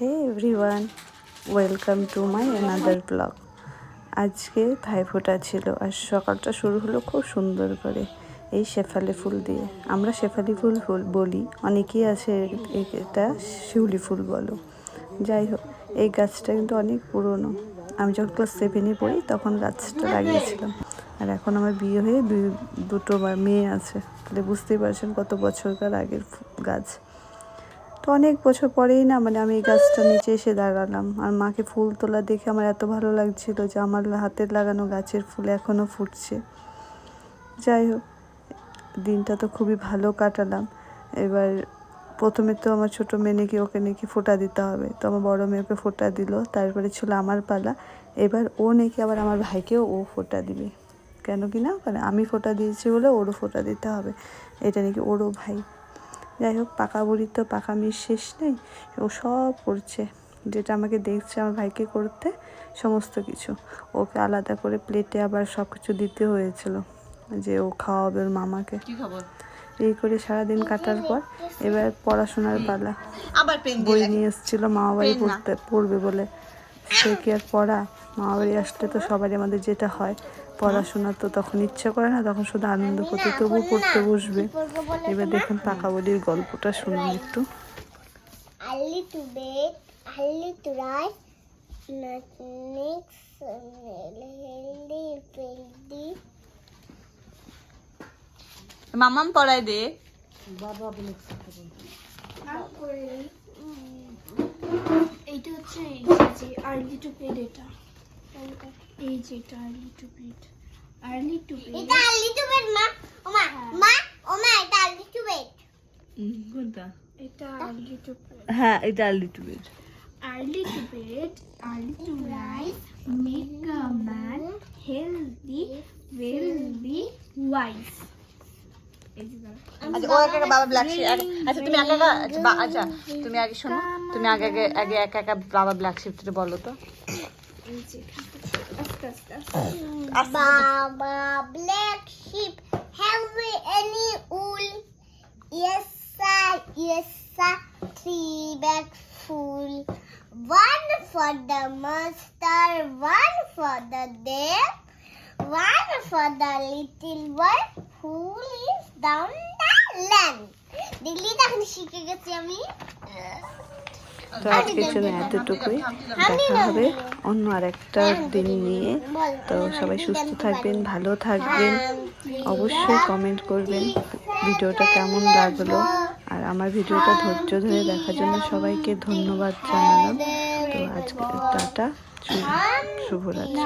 Hey everyone, welcome to my another blog. আজকে ভাইফোঁটা ছিল আর সকালটা শুরু হলো খুব সুন্দর করে এই শেফালি ফুল দিয়ে। আমরা শেফালি ফুল বলি, অনেকেই আছে এটা শিউলি ফুল বলো। যাই হোক, এই গাছটা কিন্তু অনেক পুরনো। আমি যখন ক্লাস 7-এ পড়ি তখন গাছটা লাগিয়েছিলাম। আর এখন আমার বিয়ে হয়ে দুটো মেয়ে আছে, তাহলে বুঝতেই পারছেন কত বছরকার আগের গাছ। তো অনেক বছর পরেই না আমি এই গাছটা নিচে এসে দাঁড়ালাম, আর মাকে ফুল তোলা দেখে আমার এত ভালো লাগছিল যে আমার হাতের লাগানো গাছের ফুল এখনও ফুটছে। যাই হোক, দিনটা তো খুবই ভালো কাটালাম। এবার প্রথমে তো আমার ছোটো মেয়ে ওকে নাকি ফোঁটা দিতে হবে, তো আমার বড়ো মেয়ে ওকে ফোঁটা দিল। তারপরে ছিল আমার পালা। এবার ও নাকি আবার আমার ভাইকেও ফোঁটা দিবে। কেন কি না, কারণ আমি ফোঁটা দিয়েছি বলে ওরও ফোঁটা দিতে হবে, এটা নাকি ওরও ভাই। যাই হোক, পাকা বুড়ির তো পাকা মিশ শেষ নেই, ও সব করছে, যেটা আমাকে দেখছে আমার ভাইকে করতে সমস্ত কিছু। ওকে আলাদা করে প্লেটে আবার সব কিছু দিতে হয়েছিল, যে ও খাওয়াবে ওর মামাকে। এই করে সারাদিন কাটার পর এবার পড়াশোনার পালা। বই নিয়ে এসেছিল মামা বাড়ি পড়বে বলে। সে কি আর পড়া, মামা বাড়ি আসলে তো সবারই আমাদের যেটা হয়, পড়াশোনা তো তখন ইচ্ছা করে না, তখন শুধু আনন্দ করতে, তবু পড়তে বসবে। এবার দেখুন পাকা বলির গল্পটা শুনুন একটু। Early to bed, early to rise, next healthy. মামাম পড়াই দে বাবা বলে এইটা হচ্ছে এই আর্লি টু বেড, এটা এই যে এটা early to bed, early to bed, এটা আর্লি টু বেড মা ওমা মা ওমা এটা আর্লি টু বেড, কোনটা? এটা আর্লি টু বেড, হ্যাঁ এটা early to bed. early to bed, early to rise, make a man healthy, wealthy, wise. আচ্ছা ও একা বাবা ব্ল্যাক শিপ। আচ্ছা তুমি একা আচ্ছা তুমি আগে শোনো, তুমি আগে একা বাবা ব্ল্যাক শিপটা বলো তো। Baba black sheep, have we any wool? Yes sir, 3 bags full. 1 for the master, 1 for the dame, 1 for the little boy who lives down the lane. দেখলি তখন শিখে গেছি আমি। তো আজকের জন্য এতটুকুই, দেখা হবে অন্য আরেকটা দিন নিয়ে। তো সবাই সুস্থ থাকবেন, ভালো থাকবেন, অবশ্যই কমেন্ট করবেন ভিডিওটা কেমন লাগলো। আর আমার ভিডিওটা ধৈর্য ধরে দেখার জন্য সবাইকে ধন্যবাদ জানালাম। তো আজকে টাটা, শুভরাত্রি।